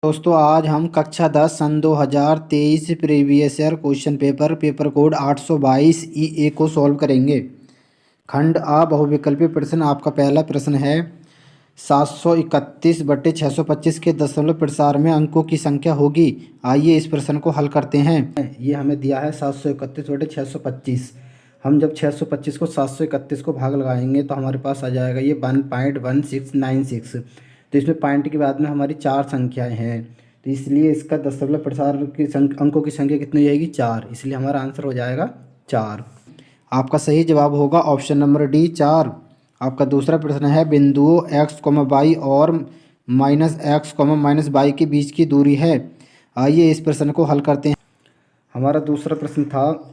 दोस्तों आज हम कक्षा 10 सन 2023 previous year question paper code 822 ई को सॉल्व करेंगे। खंड आ बहुविकल्पी प्रश्न। आपका पहला प्रश्न है 731/625 के दशमलव प्रसार में अंकों की संख्या होगी। आइए इस प्रश्न को हल करते हैं। ये हमें दिया है 731/625। हम जब 625 को 731 को भाग लगाएंगे तो हमारे पास आ जाएगा ये 1.1696। तो इसमें पॉइंट के बाद में हमारी 4 संख्याएं हैं, तो इसलिए इसका दशमलव प्रसार की अंकों की संख्या कितनी हो जाएगी 4, इसलिए हमारा आंसर हो जाएगा 4। आपका सही जवाब होगा ऑप्शन नंबर डी 4। आपका दूसरा प्रश्न है बिंदुओं x, y और -x, -y के बीच की दूरी है। आइए इस प्रश्न को हल करते हैं। हमारा दूसरा प्रश्न था,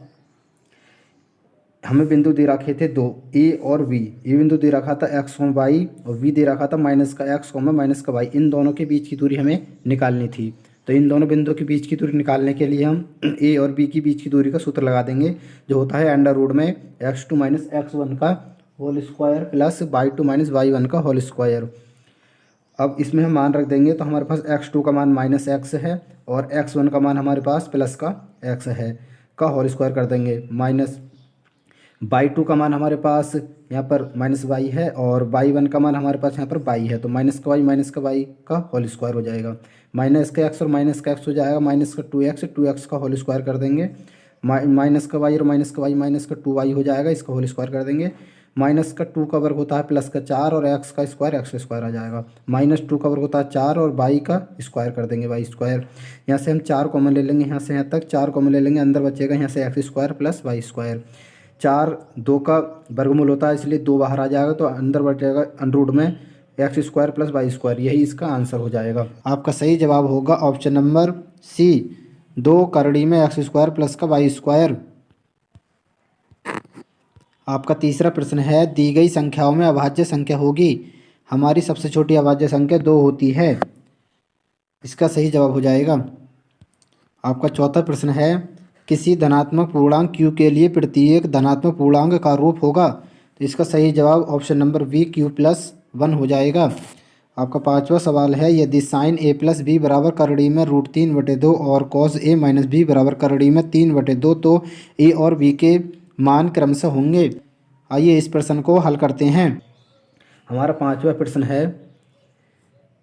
हमें बिंदु दे रखे थे 2 a और b। ये बिंदु दे रखा था x, y और b दे रखा था -x, -y। इन दोनों के बीच की दूरी हमें निकालनी थी। तो इन दोनों बिंदुओं के बीच की दूरी निकालने के लिए हम a और b के बीच की दूरी का सूत्र लगा देंगे, जो होता है अंडर रूट में x2 - x1 का whole square plus y2 - y1 का होल स्क्वायर। अब इसमें हम मान रख देंगे तो हमारे पास x2 का मान -x है और x1 का मान हमारे पास प्लस का x है, का होल स्क्वायर कर देंगे। माइनस y2 का मान हमारे पास यहाँ पर -y है और y1 का मान हमारे पास यहाँ पर y है, तो -y का होल स्क्वायर हो जाएगा। माइनस का x और माइनस का x हो जाएगा माइनस का 2x का होल स्क्वायर कर देंगे। माइनस का y और माइनस का y माइनस का 2y हो जाएगा, इसका होल स्क्वायर कर देंगे। माइनस का 2 का वर्ग होता है प्लस का 4 और x का स्क्वायर आ जाएगा। -2 का वर्ग होता है 4 और y का स्क्वायर कर देंगे, y स्क्वायर। यहाँ से हम 4 कॉमन ले लेंगे, यहाँ से यहाँ तक 4 कॉमन ले लेंगे, अंदर बचेगा यहाँ से x square plus y square. 4 2 का वर्गमूल होता है, इसलिए 2 बाहर आ जाएगा, तो अंदर बचेगा अंडर रूट में x square plus y square. यही इसका आंसर हो जाएगा। आपका सही जवाब होगा ऑप्शन नंबर सी 2 करड़ी में x स्क्वायर प्लस का y स्क्वायर। आपका तीसरा प्रश्न है दी गई संख्याओं में अभाज्य संख्या होगी। हमारी सबसे छोटी अभाज्य संख्या 2 होती है, इसका सही जवाब हो जाएगा। आपका चौथा प्रश्न है किसी धनात्मक पूर्णांक q के लिए प्रत्येक धनात्मक पूर्णांक का रूप होगा। तो इसका सही जवाब ऑप्शन नंबर बी q+1 हो जाएगा। आपका पांचवा सवाल है यदि साइन a + b बराबर करड़ी में √3/2 और कॉस a - b बराबर करड़ी में 3/2 तो a और b के मान क्रमशः होंगे। आइए इस प्रश्न को हल करते हैं। हमारा पांचवा प्रश्न है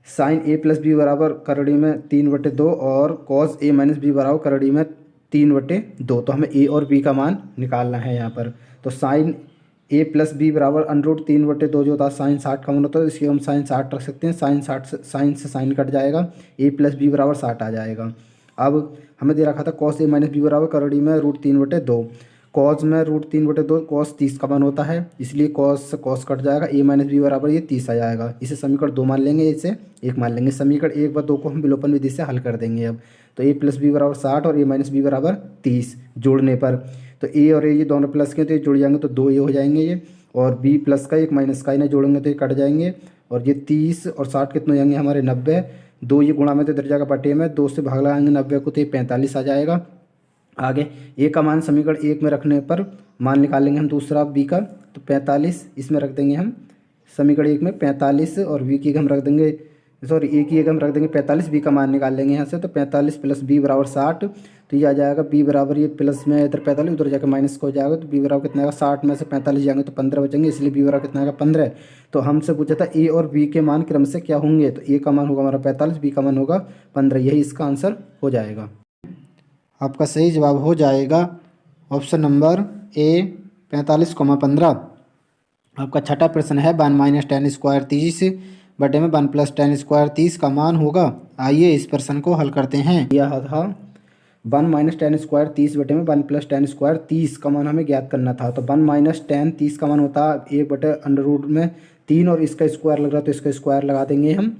साइन a + b बराबर करड़ी में 3/2 और कॉस a - b बराबर करड़ी में 3/2। तो हमें a और b का मान निकालना है यहाँ पर। तो साइन a + b बराबर √3/2 जो होता है साइन 60 का मान होता है, इसलिए हम साइन 60 रख सकते हैं। साइन से साइन कट जाएगा, a + b बराबर 60 आ जाएगा। अब हमें दे रखा था कॉस a - b बराबर करड़ी में √3/2। कॉस में √3/2 कॉस 30 का मान होता है, इसलिए कॉस कट जाएगा, a - b बराबर ये 30 आ जाएगा। इसे समीकरण 2 मान लेंगे, इसे 1 मान लेंगे। समीकरण 1 व 2 को हम विलोपन विधि से हल कर देंगे। अब तो a + b बराबर 60 और a - b बराबर 30 जोड़ने पर तो a और a ये दोनों प्लस के तो ये जुड़ जाएंगे, तो 2 ये हो जाएंगे ये, और b प्लस का एक माइनस का इन्हें जोड़ेंगे तो ये कट जाएंगे। और ये 30 और 60 कितने हो जाएंगे हमारे 90। 2 ये गुणा में तो इधर जाएगा बटे में, 2 से भाग लगाएंगे 90 को तो ये 45 आ जाएगा। आगे a का मान समीकरण 1 में रखने पर मान निकालेंगे हम दूसरा b का, तो 45 इसमें रख देंगे हम समीकरण 1 में 45 और b की हम रख देंगे, सॉरी a की हम रख देंगे 45, b का मान निकाल लेंगे यहाँ से। तो 45 + b बराबर 60, तो ये आ जाएगा b बराबर ये प्लस में इधर 45 उधर जाकर माइनस का हो जाएगा, तो b बराबर कितना आएगा 60 में से 45 जाएंगे तो 15 बचेंगे, इसलिए b बराबर कितना आएगा 15। तो हमसे पूछा था a और b के मान क्रम से क्या होंगे, तो a का मान होगा हमारा 45, b का मान होगा 15, यही इसका आंसर हो जाएगा। आपका सही जवाब हो जाएगा ऑप्शन नंबर ए 45,15। आपका छठा प्रश्न है 1 - tan² 30 बटे में 1 + tan² 30 का मान होगा। आइए इस प्रश्न को हल करते हैं। यह था 1 - tan² 30 बटे में 1 + tan² 30 का मान हमें ज्ञात करना था। तो 1 - tan 30 का मान होता है 1/√3 में 3 और इसका स्क्वायर लग रहा है तो इसका स्क्वायर लगा देंगे हम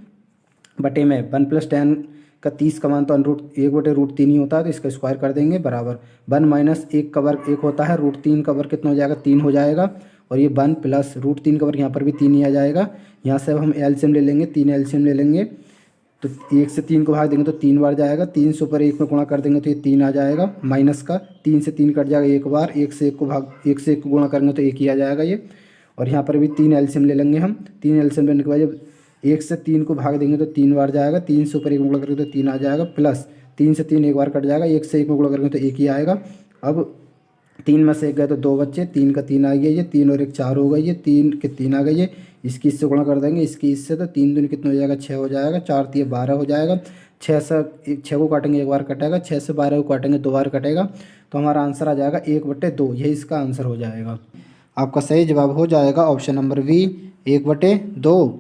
बटे में 1 + tan का 30 का मान तो 1/√3 ही होता है, तो इसका स्क्वायर कर देंगे बराबर 1 - 1 का वर्ग 1 होता है, √3 का वर्ग कितना हो जाएगा 3 हो जाएगा, और ये 1 + √3 का वर्ग यहाँ पर भी 3 ही आ जाएगा। यहाँ से अब हम एलसीएम ले लेंगे, 3 एलसीएम ले लेंगे, तो 1 से 3 को भाग देंगे तो 3 बार जाएगा, 3 से ऊपर 1 में गुणा कर देंगे तो ये 3 आ जाएगा, माइनस का 3 से 3 कट जाएगा 1 बार, 1 से 1 को गुणा करेंगे तो 1 ही आ जाएगा ये। और यहाँ पर भी 3 एलसीएम ले लेंगे हम, 3 एलसीएम लेने के बाद 1 से 3 को भाग देंगे तो 3 बार जाएगा, 3 से ऊपर 1 में गुणा करेंगे तो 3 आ जाएगा, प्लस 3 से 3 एक बार कट जाएगा, 1 से 1 में गुणा करेंगे तो 1 ही आएगा। अब 3 में से 1 गए तो 2 बच्चे, 3 का 3 आ गया, ये 3 और 1 4 हो गई, ये 3 के 3 आ गई है। इसकी इससे गुणा कर देंगे, इसकी इससे, तो 3 दूनी कितना हो जाएगा 6 हो जाएगा, 4 3 12 हो जाएगा। 6 को काटेंगे 1 बार कटेगा, 6 से 12 को काटेंगे 2 बार कटेगा, तो हमारा आंसर आ जाएगा 1/2, यही इसका आंसर हो जाएगा। आपका सही जवाब हो जाएगा ऑप्शन नंबर बी, 1/2।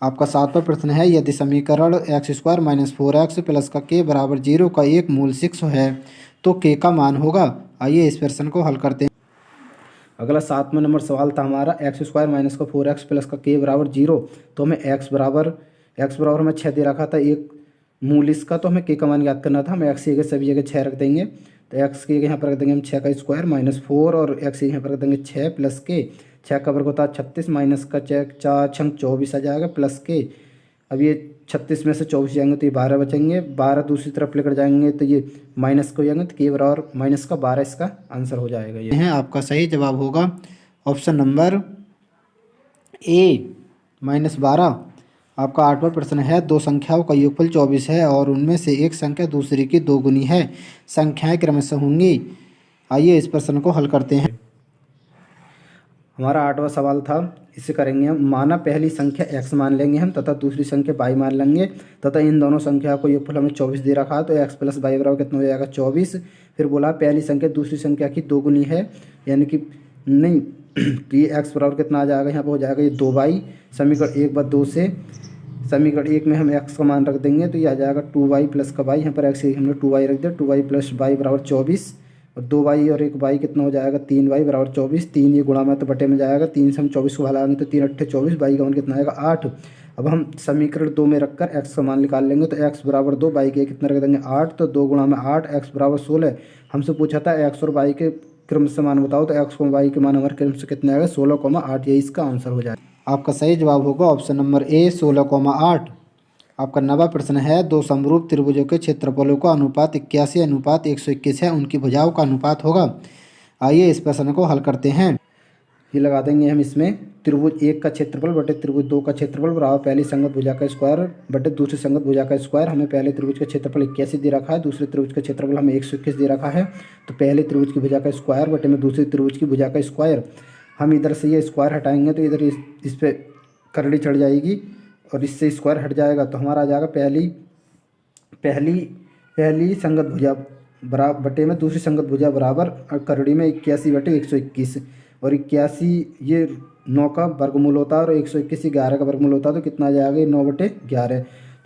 आपका 7वां प्रश्न है, यदि समीकरण x² - 4x प्लस का k बराबर 0 का एक मूल 6 है तो k का मान होगा। आइए इस प्रश्न को हल करते हैं। अगला 7वां नंबर सवाल था हमारा, x² - का 4x प्लस का k बराबर 0, तो हमें x बराबर हमें 6 दे रखा था एक मूल इसका, तो हमें k का मान याद करना था। हम x की जगह सभी जगह 6 रख देंगे, तो x की जगह यहाँ पर रख देंगे हम 6 का स्क्वायर माइनस 4, और x की यहाँ पर रख देंगे 6 प्लस k। 6 का वर्ग होता है 36 माइनस का 4 छंग 24 आ जाएगा, प्लस k। अब ये 36 में से 24 जाएंगे तो ये 12 बचेंगे, 12 दूसरी तरफ लेकर जाएंगे तो ये माइनस को जाएंगे, तो k बराबर माइनस का 12 इसका आंसर हो जाएगा। ये है आपका सही जवाब होगा ऑप्शन नंबर ए, -12। आपका 8वां प्रश्न है, दो संख्याओं का योगफल 24 है और उनमें से एक संख्या दूसरी की दोगुनी है, संख्याएं क्रमशः होंगी। आइए इस प्रश्न को हल करते हैं। हमारा 8वां सवाल था, इसे करेंगे हम। माना पहली संख्या x मान लेंगे हम तथा दूसरी संख्या y मान लेंगे, तथा इन दोनों संख्या को योगफल हमें 24 दे रखा है, तो x + y बराबर कितना हो जाएगा 24। फिर बोला पहली संख्या दूसरी संख्या की दोगुनी है, यानी कि नहीं कि x बराबर कितना आ जाएगा, यहाँ पर हो जाएगा ये 2y। समीकरण 1/2 से समीकरण 1 में हम x का मान रख देंगे तो ये आ जाएगा 2y प्लस का y, यहाँ पर x हमने 2y रख दिया, 2y + y बराबर 24, और 2y और 1y कितना हो जाएगा 3y बराबर 24। 3 ये गुणा में तो बटे में जाएगा, 3 से हम 24 को भगाएंगे तो 3 8 24, y का मान कितना आएगा 8। अब हम समीकरण 2 में रखकर x का मान निकाल लेंगे, तो x बराबर 2, y के कितना रख देंगे 8, तो 2 गुणा में 8, x बराबर 16। हमसे पूछा था x और y के क्रम से मान बताओ, तो x और y के मान हमारे क्रम से कितने आएगा 16,8, यही इसका आंसर हो जाएगा। आपका सही जवाब होगा ऑप्शन नंबर ए, 16,8। आपका 9वां प्रश्न है, दो समरूप त्रिभुजों के क्षेत्रफलों का अनुपात 81:121 है, उनकी भुजाओं का अनुपात होगा। आइए इस प्रश्न को हल करते हैं। ये लगा देंगे हम इसमें, त्रिभुज 1 का क्षेत्रफल बटे त्रिभुज 2 का क्षेत्रफल बराबर पहली संगत भुजा का स्क्वायर बटे दूसरी संगत भुजा का स्क्वायर। हमें पहले त्रिभुज का क्षेत्रफल 81 दे रखा है, दूसरे त्रिभुज का क्षेत्रफल हमें 121 दे रखा है, तो पहले त्रिभुज की भुजा का स्क्वायर बटे में दूसरी त्रिभुज की भुजा का स्क्वायर। हम इधर से ये स्क्वायर हटाएंगे तो इधर इस पर करड़ी चढ़ जाएगी और इससे स्क्वायर हट जाएगा, तो हमारा आ जाएगा पहली संगत भुजा बराबर बटे में दूसरी संगत भुजा बराबर करड़ी में 81/121, और 81 ये 9 का वर्गमूल होता है और 121 11 का वर्गमूल होता है, तो कितना आ जाएगा ये 9/11।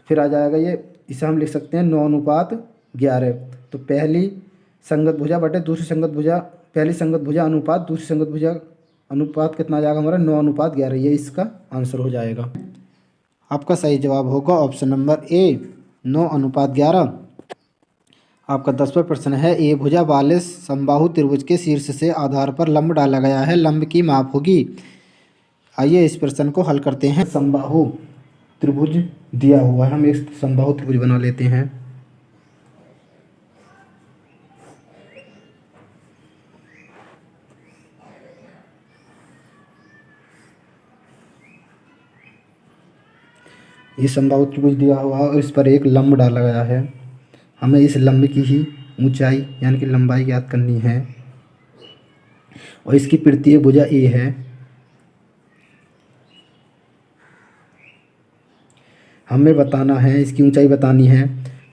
फिर आ जाएगा ये, इसे हम लिख सकते हैं 9:11। तो पहली संगत भुजा बटे दूसरी संगत भुजा, पहली संगत भुजा अनुपात दूसरी संगत भुजा अनुपात कितना आ जाएगा हमारा 9:11, ये इसका आंसर हो जाएगा। आपका सही जवाब होगा ऑप्शन नंबर ए, 9:11। आपका 10वां प्रश्न है, ए भुजा वाले समबाहु त्रिभुज के शीर्ष से आधार पर लंब डाला गया है, लंब की माप होगी। आइए इस प्रश्न को हल करते हैं। समबाहु त्रिभुज दिया हुआ है, हम एक समबाहु त्रिभुज बना लेते हैं। ये समबाहु त्रिभुज दिया हुआ है और इस पर एक लंब डाला गया है। हमें इस लंब की ही ऊंचाई यानी कि लंबाई ज्ञात करनी है, और इसकी तृतीय भुजा ए है। हमें बताना है, इसकी ऊंचाई बतानी है,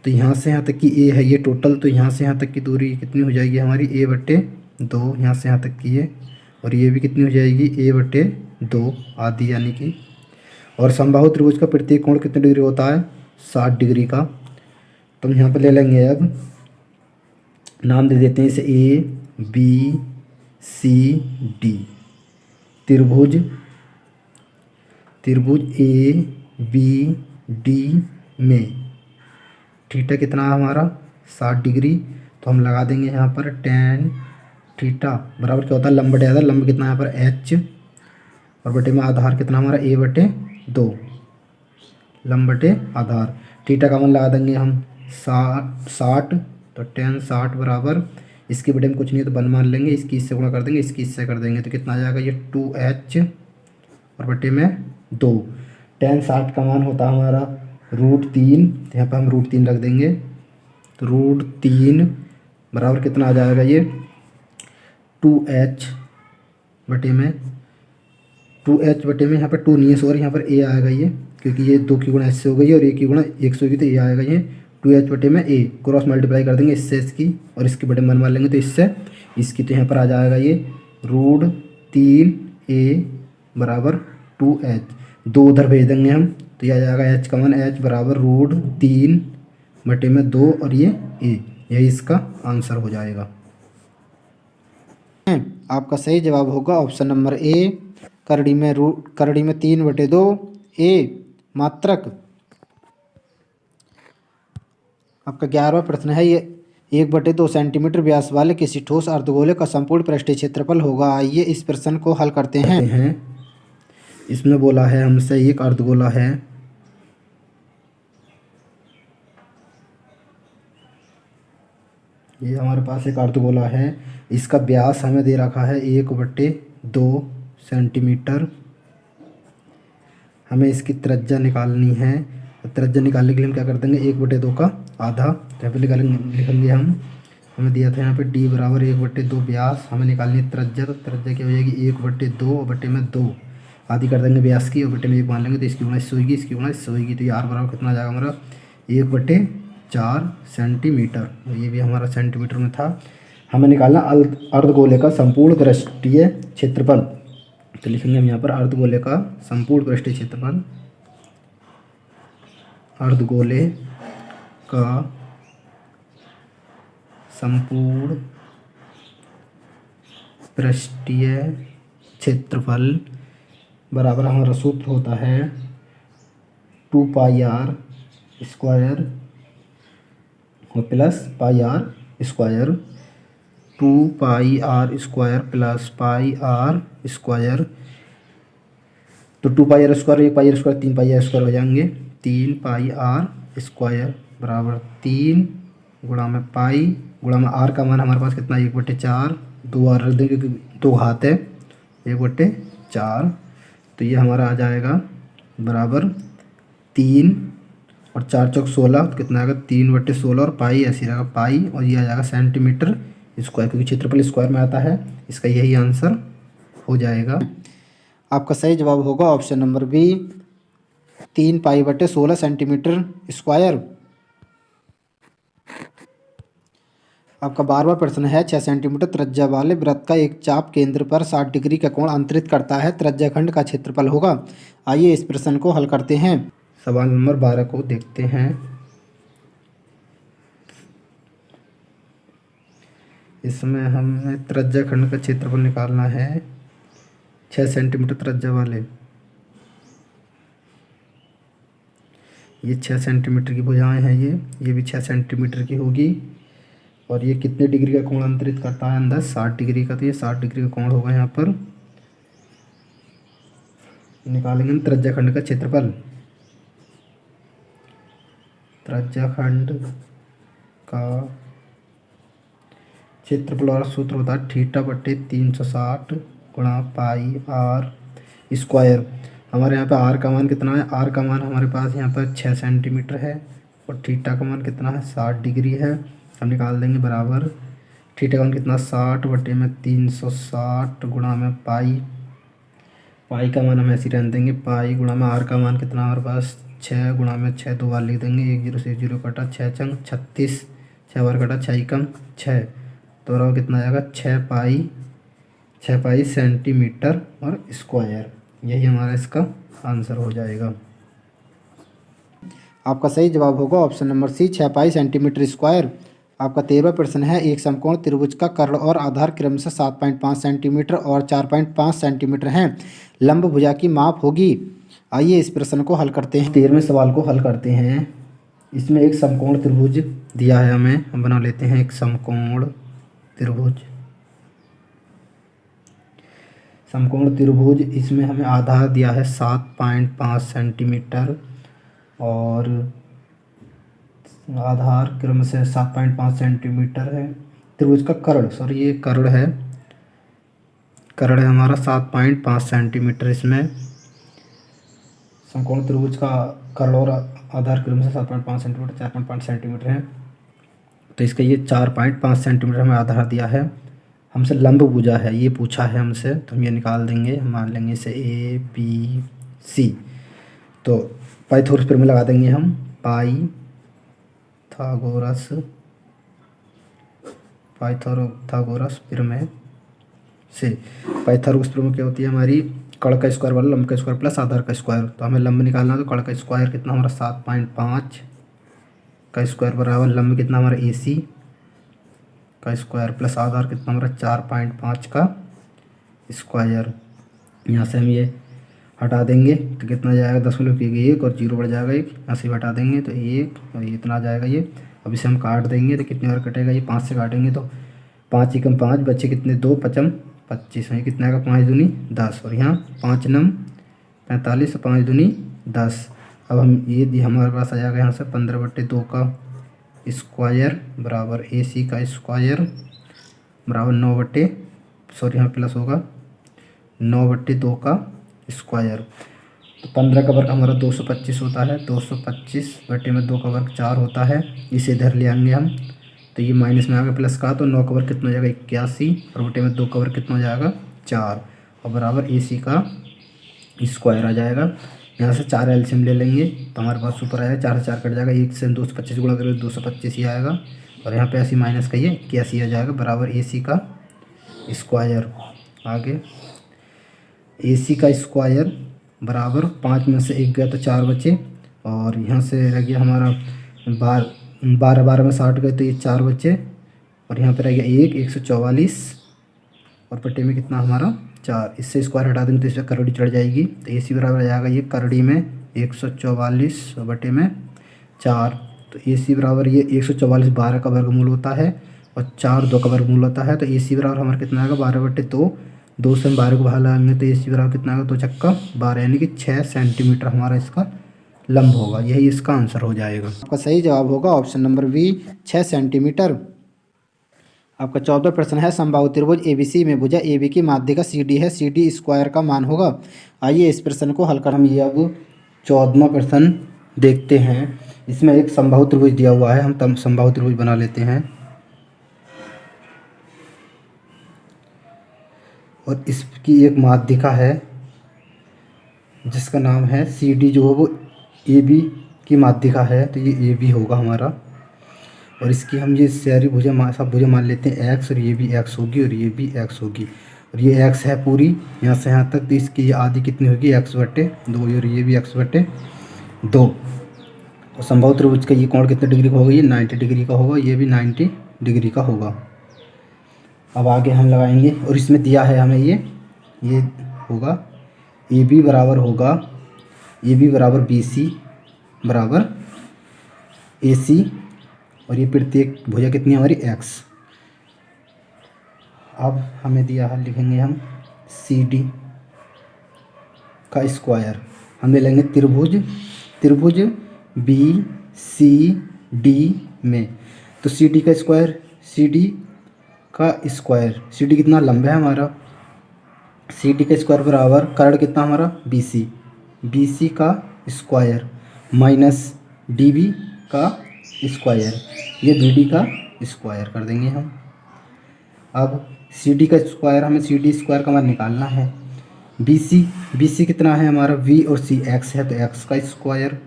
तो यहाँ से यहाँ तक की ए है ये टोटल, तो यहाँ से यहाँ तक की दूरी कितनी हो जाएगी हमारी a/2, यहाँ से यहाँ तक की है, और ये भी कितनी हो जाएगी a/2 आदि, यानी कि। और समबाहु त्रिभुज का प्रत्येक कोण कितने डिग्री होता है 60 डिग्री का। तो हम यहाँ पर ले लेंगे, अब नाम दे देते हैं इसे ABCD त्रिभुज ABD में थीटा कितना है हमारा 60 डिग्री। तो हम लगा देंगे यहाँ पर tan थीटा बराबर क्या होता है लंब बटे आधार, लंब कितना है यहाँ पर h, और बटे में आधार कितना हमारा a/2, लंब बटे आधार। थीटा का मान लगा देंगे हम 60, तो tan 60 बराबर, इसके बटे में कुछ नहीं है तो 1 मान लेंगे, इसकी इससे गुणा कर देंगे, इसकी इससे कर देंगे, तो कितना आ जाएगा ये 2h, और बटे में 2। tan 60 का मान होता है हमारा √3, तो यहाँ पर हम √3 रख देंगे। तो √3 बराबर कितना आ जाएगा ये 2h बटे में 2h बटे में यहाँ पर 2 नहीं है सॉरी, यहाँ पर a आएगा ये, क्योंकि ये 2 की गुणा इससे हो गई और 1 की गुणा 1 से होगी, तो ये आएगा ये 2h बटे में a। क्रॉस मल्टीप्लाई कर देंगे इससे इसकी और इसके बटे मन मार लेंगे तो इससे इसकी, तो यहाँ पर आ जाएगा ये √3a बराबर 2h। 2 उधर भेज देंगे हम, तो ये आ जाएगा h का मान h बराबर √3 बटे में 2 और ये a। यही इसका आंसर हो जाएगा। आपका सही जवाब होगा ऑप्शन नंबर ए, करड़ी में 3/2 a मात्रक। आपका 11वां प्रश्न है, ये 1/2 सेंटीमीटर व्यास वाले किसी ठोस अर्धगोले का संपूर्ण पृष्ठीय क्षेत्रफल होगा। आइए इस प्रश्न को हल करते हैं। इसमें बोला है हमसे एक अर्धगोला है, ये हमारे पास एक अर्धगोला है, इसका व्यास हमें दे रखा है 1/2 सेंटीमीटर। हमें इसकी त्रिज्या निकालनी है। त्रिज्या निकालने के लिए हम क्या कर देंगे 1/2 का आधा, तो यहाँ पे लिखेंगे हम। हमें दिया था यहाँ पे d बराबर 1/2 व्यास, हमें निकालनी है त्रिज्या, तो त्रिज्या क्या हो जाएगी 1/2 और बटे में 2 आधी कर देंगे व्यास की और बटे में 1 मान लेंगे, तो इसकी गुणा इससे होगी, इसकी गुणा इससे होगी, तो ये r बराबर कितना आ जाएगा हमारा 1/4 सेंटीमीटर। ये भी हमारा सेंटीमीटर में था। हमें निकालना अर्धगोले का संपूर्ण पृष्ठीय क्षेत्रफल, तो लिखेंगे हम यहाँ पर अर्धगोले का संपूर्ण पृष्ठीय क्षेत्रफल, अर्धगोले का संपूर्ण पृष्ठीय क्षेत्रफल बराबर हमारा सूत्र होता है 2πr स्क्वायर और plus πr square, 2πr square plus πr square. तो 2πr square 1πr square 3πr square हो जाएंगे, 3πr स्क्वायर बराबर 3 गुणा में पाई गुणा में r का मान हमारे पास कितना 1/4, 2 r रख देंगे क्योंकि 2 घात है 1/4, तो ये हमारा आ जाएगा बराबर 3 और 4 चौक 16, तो कितना आएगा 3/16 और पाई ऐसे रहेगा पाई, और ये आ जाएगा सेंटीमीटर स्क्वायर, क्योंकि क्षेत्रफल स्क्वायर में आता है, इसका यही आंसर हो जाएगा। आपका सही जवाब होगा option number B, 3π/16 centimetre square. आपका 12वां प्रश्न है, 6 सेंटीमीटर त्रिज्या वाले वृत्त का एक चाप केंद्र पर 60 डिग्री का कोण अंतरित करता है, त्रिज्याखंड का क्षेत्रफल होगा। आइए इस प्रश्न को हल करते हैं। सवाल नंबर 12 को देखते हैं। इसमें हमें त्रिज्याखंड का क्षेत्रफल निकालना है 6 सेंटीमीटर त्रिज्या वाले, ये 6 सेंटीमीटर की भुजाएं हैं, ये भी 6 सेंटीमीटर की होगी, और ये कितने डिग्री का कोण अंतरित करता है अंदर 60 डिग्री का, तो ये 60 डिग्री का कोण होगा। यहाँ पर निकालेंगे हम त्रिज्याखंड का क्षेत्रफल। त्रिज्याखंड का क्षेत्रफल और सूत्र होता है θ/360 गुणा πr स्क्वायर। हमारे यहाँ पे r का मान कितना है, r का मान हमारे पास यहाँ पर 6 सेंटीमीटर है और θ का मान कितना है 60 डिग्री है। हम निकाल देंगे बराबर θ का मान कितना 60/360 गुणा में पाई का मान हम ऐसे रहने देंगे पाई गुणा में r का मान कितना हमारे पास 6 गुणा में 6 2 बार लिख देंगे, 1 0 से 0 कटा 6 चंग 36, 6 बार कटा 6 एकम 6, तो बराबर कितना आएगा 6 पाई सेंटीमीटर और स्क्वायर। यही हमारा इसका आंसर हो जाएगा। आपका सही जवाब होगा option number C, 6 pi centimetre square. आपका 13वां प्रश्न है, एक समकोण त्रिभुज का कर्ण और आधार क्रमशः 7.5 सेंटीमीटर और 4.5 सेंटीमीटर हैं, लंब भुजा की माप होगी। आइए इस प्रश्न को हल करते हैं। 13वें सवाल को हल करते हैं। इसमें एक समकोण त्रिभुज दिया है हमें, हम बना लेते हैं एक समकोण त्रिभुज। समकोण त्रिभुज इसमें हमें आधार दिया है 7.5 सेंटीमीटर और आधार क्रम से 7.5 सेंटीमीटर है। त्रिभुज का कर्ण, ये कर्ण है हमारा 7.5 सेंटीमीटर इसमें, समकोण त्रिभुज का कर्ल और आधार क्रम से 7.5 सेंटीमीटर 4.5 सेंटीमीटर है। तो इसका ये 4.5 सेंटीमीटर हमें आधार दिया है। हमसे लंब भुजा है ये पूछा है हमसे, तो हम ये निकाल देंगे। हम मान लेंगे इसे ए बी सी। तो पाइथागोरस प्रमेय लगा देंगे हम। पाइथागोरस प्रमेय से पाइथागोरस प्रमेय क्या होती है हमारी, कर्ण का स्क्वायर वाला लंब का स्क्वायर प्लस आधार का स्क्वायर। तो हमें लंब निकालना है, तो कर्ण का स्क्वायर कितना हमारा 7.5 का स्क्वायर बराबर लंब कितना हमारा AC का स्क्वायर प्लस आधार कितना हमारा 4.5 का स्क्वायर। यहाँ से हम ये हटा देंगे तो कितना जाएगा, 10 की 1 और 0 बढ़ जाएगा 1। यहाँ से हटा देंगे तो 1 और ये इतना आ जाएगा ये। अब इसे हम काट देंगे तो कितने बार कटेगा, ये 5 से काटेंगे तो 5 एकम 5 बच्चे कितने 2 पचम 25 है, कितना आएगा 5 दूनी 10 और यहाँ 5 नम 45 और 5 दूनी 10। अब हम ये हमारे पास आ जाएगा यहाँ से 15/2 का स्क्वायर बराबर AC का स्क्वायर बराबर 9 यहाँ प्लस होगा 9/2 का स्क्वायर। तो 15 का वर्ग हमारा 225 होता है। 225/2 का वर्ग 4 होता है। इसे इधर ले आएंगे हम, तो ये माइनस में आ गया प्लस का, तो 9 का वर्ग कितना हो जाएगा 81 और बटे में 2 का वर्ग कितना हो जाएगा 4 और बराबर AC का स्क्वायर आ जाएगा। यहाँ से 4 एलसीएम ले लेंगे तो हमारे पास ऊपर आएगा 4 से 4 कट जाएगा, 1 से 225 गुणा करेंगे 225 ही आएगा और यहाँ पे 80 माइनस का ये 81 आ जाएगा बराबर AC का स्क्वायर। आगे AC का स्क्वायर बराबर 5 में से 1 गया तो 4 बचे और यहाँ से रह गया हमारा 12 में 60 गए तो ये 4 बचे और यहाँ पे रह गया 144 और बटे में कितना हमारा 4। इससे स्क्वायर हटा देंगे तो इसमें करड़ी चढ़ जाएगी, तो AC बराबर आ जाएगा ये करड़ी में 144 बटे में 4। तो AC बराबर ये 144 12 का वर्गमूल होता है और 4 2 का वर्गमूल होता है। तो AC बराबर हमारा कितना आएगा 12/2। 2 से हम 12 को बाहर लाएंगे तो AC बराबर कितना आएगा 2 छक्का 12 यानी कि 6 सेंटीमीटर हमारा इसका लंब होगा। यही इसका आंसर हो जाएगा। आपका सही जवाब होगा ऑप्शन नंबर बी 6 सेंटीमीटर। आपका 14वां प्रश्न है समबाहु त्रिभुज ABC में भुजा AB की माध्यिका CD है, CD स्क्वायर का मान होगा। आइए इस प्रश्न को हल कर हम ये अब 14वां प्रश्न देखते हैं। इसमें एक समबाहु त्रिभुज दिया हुआ है, हम समबाहु त्रिभुज बना लेते हैं और इसकी एक माध्यिका है जिसका नाम है CD, जो है वो AB की माध्यिका है, तो ये AB होगा हमारा। और इसकी हम ये सारी भुजा सब भुजा मान लेते हैं X और ये भी X होगी और ये भी X होगी और ये X है पूरी यहाँ से यहाँ तक, तो इसकी आधी कितनी होगी X/2 और ये भी X/2। और समबाहु त्रिभुज का ये कोण कितने डिग्री का होगा, ये 90 डिग्री का होगा, ये भी 90 डिग्री का होगा। अब आगे हम लगाएंगे और इसमें दिया है हमें ये होगा AB बराबर होगा AB बराबर BC बराबर AC और ये प्रत्येक भुजा कितनी हमारी X। अब हमें दिया है, लिखेंगे हम CD का स्क्वायर। हम ले लेंगे त्रिभुज BCD में, तो CD का स्क्वायर CD कितना लंबा है हमारा, CD का स्क्वायर बराबर कर्ण कितना हमारा BC का स्क्वायर माइनस DB का स्क्वायर, ये BD का स्क्वायर कर देंगे हम। अब CD का स्क्वायर, हमें CD स्क्वायर का मान निकालना है। BC कितना है हमारा, V और C X है तो X का स्क्वायर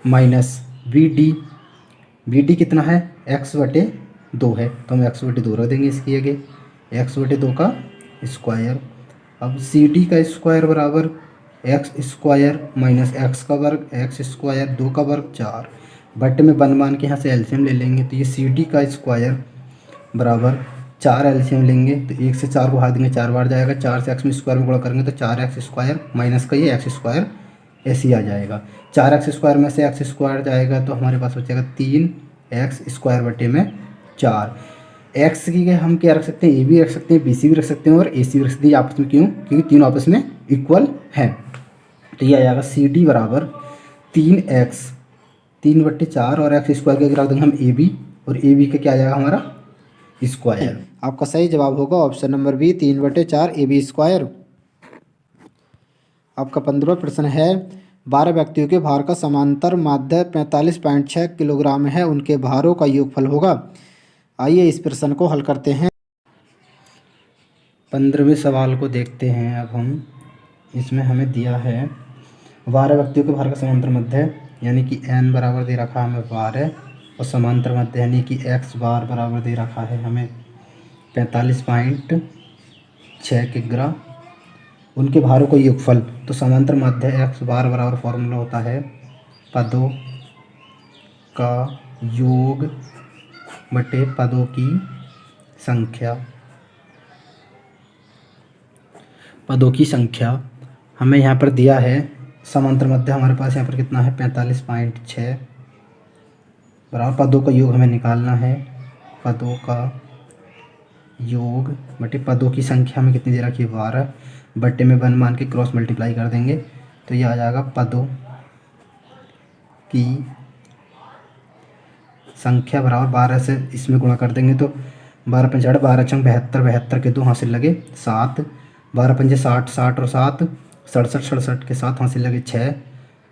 माइनस BD कितना है X/2 है, तो हम X/2 रख देंगे इसकी आगे X/2 का स्क्वायर। अब CD का स्क्वायर बराबर X स्क्वायर माइनस X का वर्ग X स्क्वायर 2 का वर्ग 4 बटे में बन मान के यहाँ से एलसीएम ले लेंगे, तो ये CD का स्क्वायर बराबर 4 एलसीएम लेंगे तो 1 से 4 को हटा देंगे 4 बार जाएगा, 4 से X में स्क्वायर में गुणा करेंगे तो 4X स्क्वायर माइनस का ये X स्क्वायर ऐसे ही आ जाएगा। 4X स्क्वायर में से X स्क्वायर जाएगा तो हमारे पास बचेगा 3X स्क्वायर बटे में 4। X की हम क्या रख सकते हैं, A भी रख सकते हैं, BC भी रख सकते हैं और AC भी रख सकते हैं आपस में, क्यों, क्योंकि तीनों आपस में इक्वल हैं। तो ये आ जाएगा CD बराबर 3X 3/4 और X स्क्वायर के रख देंगे हम AB और AB का क्या आ जाएगा हमारा स्क्वायर। आपका सही जवाब होगा option number B 3/4 AB square. आपका 15वां प्रश्न है 12 व्यक्तियों के भार का समांतर माध्य 45.6 किलोग्राम है, उनके भारों का योगफल होगा। आइए इस प्रश्न को हल करते हैं। 15वें सवाल को देखते हैं अब हम। इसमें हमें दिया है 12 व्यक्तियों के भार का समांतर मध्य यानी कि n बराबर दे रखा है हमें 12 और समांतर मध्य यानी कि x बार बराबर दे रखा है हमें 45.6 किग्रा। उनके भारों को योगफल, तो समांतर मध्य x बार बराबर फॉर्मूला होता है पदों का योग बटे पदों की संख्या। पदों की संख्या हमें यहाँ पर दिया है, समांतर मध्य हमारे पास यहाँ पर कितना है 45.6 बराबर पदों का योग हमें निकालना है। पदों का योग बटे पदों की संख्या में कितनी दे रखी है 12 बट्टे में 1 मान के क्रॉस मल्टीप्लाई कर देंगे तो ये आ जाएगा पदों की संख्या बराबर 12 से इसमें गुणा कर देंगे तो 12 पंचे 12 चंग 72, 72 के 2 हासिल लगे 7, 12 पंजे 60, 60 और 7 67, 67 के 7 हासिल लगे 6,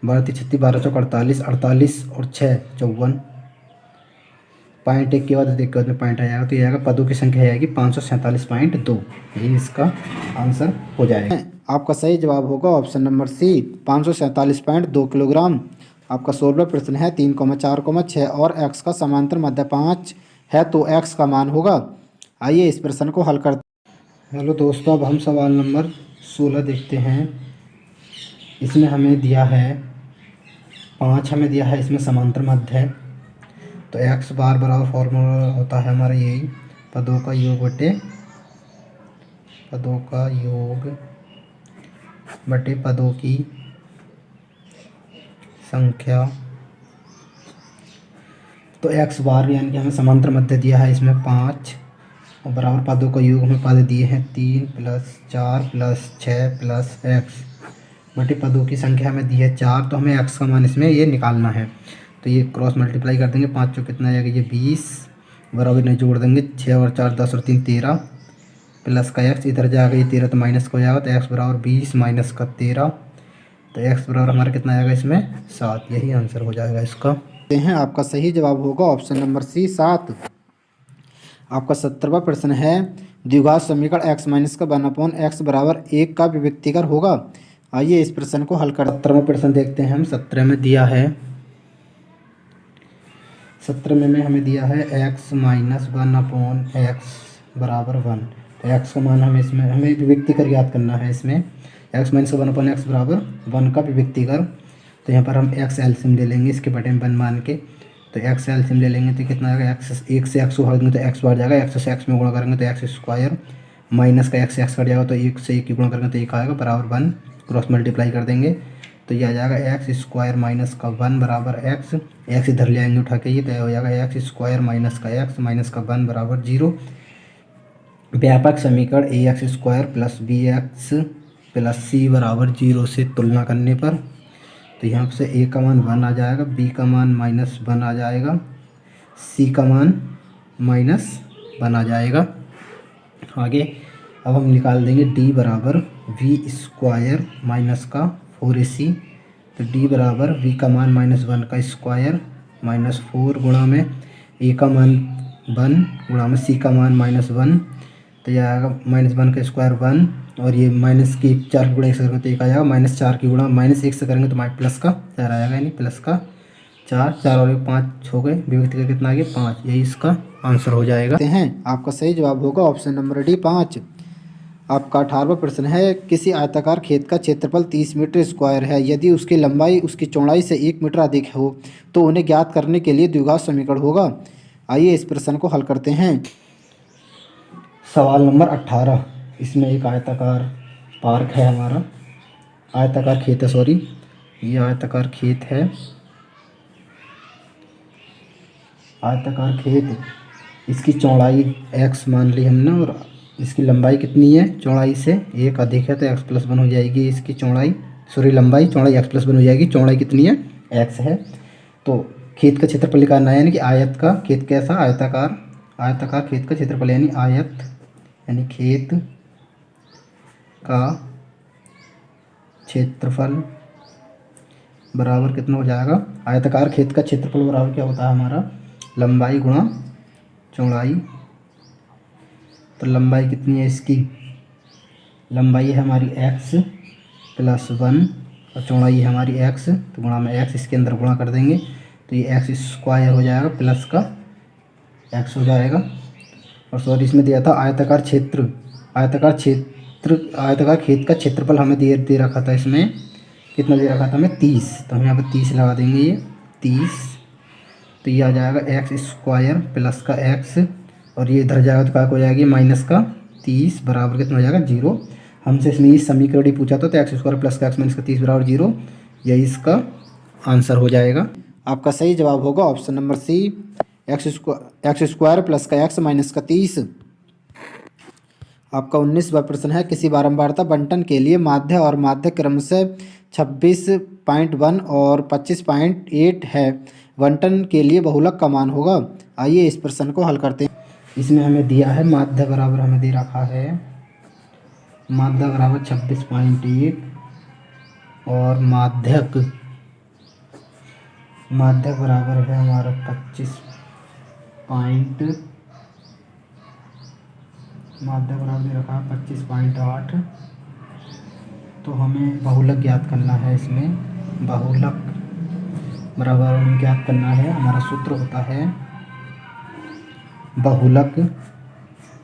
12 × 36, 12 चौक 48, 48 और 6 54। पॉइंट एक के बाद एक के बाद में पॉइंट आ जाएगा तो ये आएगा पदों की संख्या आएगी 547.2। यही इसका आंसर हो जाएगा। आपका सही जवाब होगा ऑप्शन नंबर सी 547.2 किलोग्राम। आपका 16वां प्रश्न है 3,4,6 और x का समांतर मध्य 5 है तो x का मान होगा। आइए इस प्रश्न को हल करते हैं। हेलो दोस्तों, अब हम सवाल नंबर 16 देखते हैं। इसमें हमें दिया है 5 हमें दिया है, इसमें समांतर मध्य है तो x बार बराबर फॉर्मूला होता है हमारा यही पदों का योग बटे पदों की संख्या। तो x बार यानी कि हमें समांतर मध्य दिया है इसमें 5 और बराबर पदों का योग हमें पद दिए हैं 3 + 4 + 6 + x बटे पदों की संख्या हमें दी है 4 तो हमें x का मान इसमें ये निकालना है। तो ये क्रॉस मल्टीप्लाई कर देंगे 5 चौक कितना आएगा ये 20 बराबर इन्हें जोड़ देंगे 6 और 4 10 और 3 13 प्लस का x इधर जाएगा ये 13 तो माइनस का हो जाएगा तो x बराबर 20 माइनस का 13 तो x बराबर हमारा कितना आएगा इसमें 7। यही आंसर हो जाएगा इसका। हैं आपका सही जवाब होगा ऑप्शन नंबर सी 7। आपका 17वां प्रश्न है द्विघात समीकरण x माइनस का 1/x बराबर 1 का विविक्तिकर होगा। आइए इस प्रश्न को हल कर 17वां प्रश्न देखते हैं हम। 17 में दिया है 17 में हमें दिया है x माइनस 1/x बराबर 1 तो x का मान हमें इसमें हमें विविक्तिकर याद करना है। इसमें x माइनस 1/x बराबर 1 का विविक्तिकर तो यहाँ पर हम x एलसीएम ले लेंगे इसके बटे में 1 मान के तो x एलसीएम ले लेंगे तो कितना आएगा x 1 से x को भाग देंगे तो x बढ़ जाएगा, x से x में गुणा करेंगे तो x स्क्वायर माइनस का x से x कट जाएगा तो 1 से 1 की गुणा करेंगे तो 1 आएगा बराबर 1 क्रॉस मल्टीप्लाई कर देंगे तो ये आ जाएगा x स्क्वायर माइनस का 1 बराबर x इधर ले आएंगे उठा के ये तो हो जाएगा x स्क्वायर माइनस का x माइनस का 1 बराबर 0। व्यापक समीकरण ax square plus bx plus c बराबर 0 से तुलना करने पर तो यहाँ से a का मान 1 आ जाएगा, b का मान -1 आ जाएगा, c का मान -1 आ जाएगा। आगे अब हम निकाल देंगे d बराबर v स्क्वायर माइनस का 4ac तो d बराबर v का मान -1 का स्क्वायर -4 गुणा में a का मान 1 गुणा में c का मान -1 तो यह आएगा -1 का स्क्वायर 1 और ये माइनस की 4 की गुणा 1 से करेंगे तो 1 आ जाएगा, -4 की गुणा -1 से करेंगे तो प्लस का 4 आएगा यानी प्लस का 4 और 5 हो गए, विभक्त का कितना आ गया 5। यही इसका आंसर हो जाएगा। हैं आपका सही जवाब होगा ऑप्शन नंबर डी 5। आपका 18वां प्रश्न है किसी आयताकार खेत का क्षेत्रफल 30 मीटर स्क्वायर है, यदि उसकी लंबाई उसकी चौड़ाई से 1 मीटर अधिक हो तो उन्हें ज्ञात करने के लिए द्विघात समीकरण होगा। आइए इस प्रश्न को हल करते हैं। सवाल नंबर 18। इसमें एक आयताकार पार्क है हमारा, आयताकार खेत है, सॉरी ये आयताकार खेत है, आयताकार खेत। इसकी चौड़ाई x मान ली हमने और इसकी लंबाई कितनी है चौड़ाई से 1 अधिक है तो x + 1 हो जाएगी इसकी चौड़ाई, सॉरी लंबाई, चौड़ाई x + 1 हो जाएगी, चौड़ाई कितनी है x है। तो खेत का क्षेत्रफल निकालना है यानी कि आयत का, खेत कैसा आयताकार, आयताकार खेत का क्षेत्रफल यानी आयत यानी खेत का क्षेत्रफल बराबर कितना हो जाएगा, आयताकार खेत का क्षेत्रफल बराबर क्या होता है हमारा, लंबाई गुणा चौड़ाई। तो लंबाई कितनी है इसकी, लंबाई है हमारी x + 1 और चौड़ाई है हमारी x, तो गुणा में x, इसके अंदर गुणा कर देंगे तो ये x² हो जाएगा प्लस का x हो जाएगा। और सॉरी इसमें दिया था आयताकार खेत का क्षेत्रफल हमें दे रखा था, इसमें कितना दे रखा था हमें 30, तो हम यहाँ पर 30 लगा देंगे, ये 30, तो ये आ जाएगा x² प्लस का x और ये इधर जाएगा तो क्या हो जाएगी माइनस का 30 बराबर कितना हो जाएगा 0। हमसे इसमें ये समीकरण ही पूछा था, तो x² प्लस का x माइनस का 30 बराबर 0, यही इसका आंसर हो जाएगा। आपका सही जवाब होगा option number C, x² plus का x माइनस का 30। आपका 19वां प्रश्न है, किसी बारंबारता बंटन के लिए माध्य और माध्य क्रमशः 26.1 और 25.8 है, बंटन के लिए बहुलक का मान होगा। आइए इस प्रश्न को हल करते हैं। इसमें हमें दिया है माध्य बराबर, हमें दे रखा है माध्य बराबर 26.1 और माध्यक बराबर है हमारा 25 माध्य बराबर दे रखा है 25.8। तो हमें बहुलक ज्ञात करना है, इसमें बहुलक बराबर हमें ज्ञात करना है, हमारा सूत्र होता है बहुलक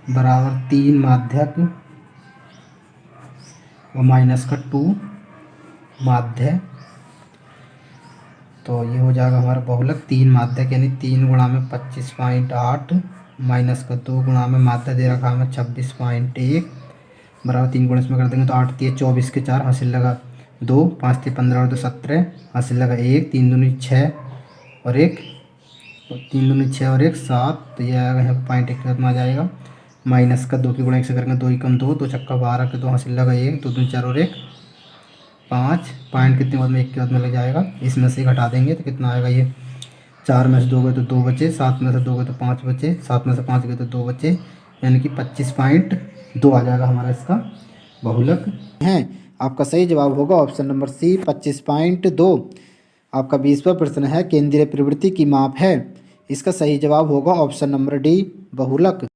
बराबर 3 माध्यक और माइनस का 2 माध्य। तो ये हो जाएगा हमारा बहुलक 3 माध्यक यानी 3 गुणा में 25.8 माइनस का 2 गुणा में माध्य दे रखा हमें 26.1 बराबर 3 गुणा इसमें कर देंगे तो 8 × 24 के 4 हासिल लगा 2, 5 × 15 और 2 17 हासिल लगा 1, 3 दूनी 6 और 1, 3 दूनी 6 और 1 7। तो ये आएगा यहाँ पॉइंट 1 कितना आ जाएगा, माइनस का 2 की गुणा 1 से करेंगे 2 × 2 2 छक्का 12 के 2 हासिल लगा 1, 2 दूनी 4 और 1 5, पॉइंट कितने बाद में 1 के बाद में लग जाएगा, इसमें से घटा देंगे तो कितना आएगा, ये 4 में से 2 गए तो 2 बचे, 7 में से 2 गए तो 5 बचे, 7 में से 5 गए तो 2 बचे, यानी कि 25.2 आ जाएगा हमारा इसका बहुलक है। आपका सही जवाब होगा ऑप्शन नंबर सी 25.2। आपका 20वां प्रश्न है, केंद्रीय प्रवृत्ति की माप है, इसका सही जवाब होगा ऑप्शन नंबर डी बहुलक।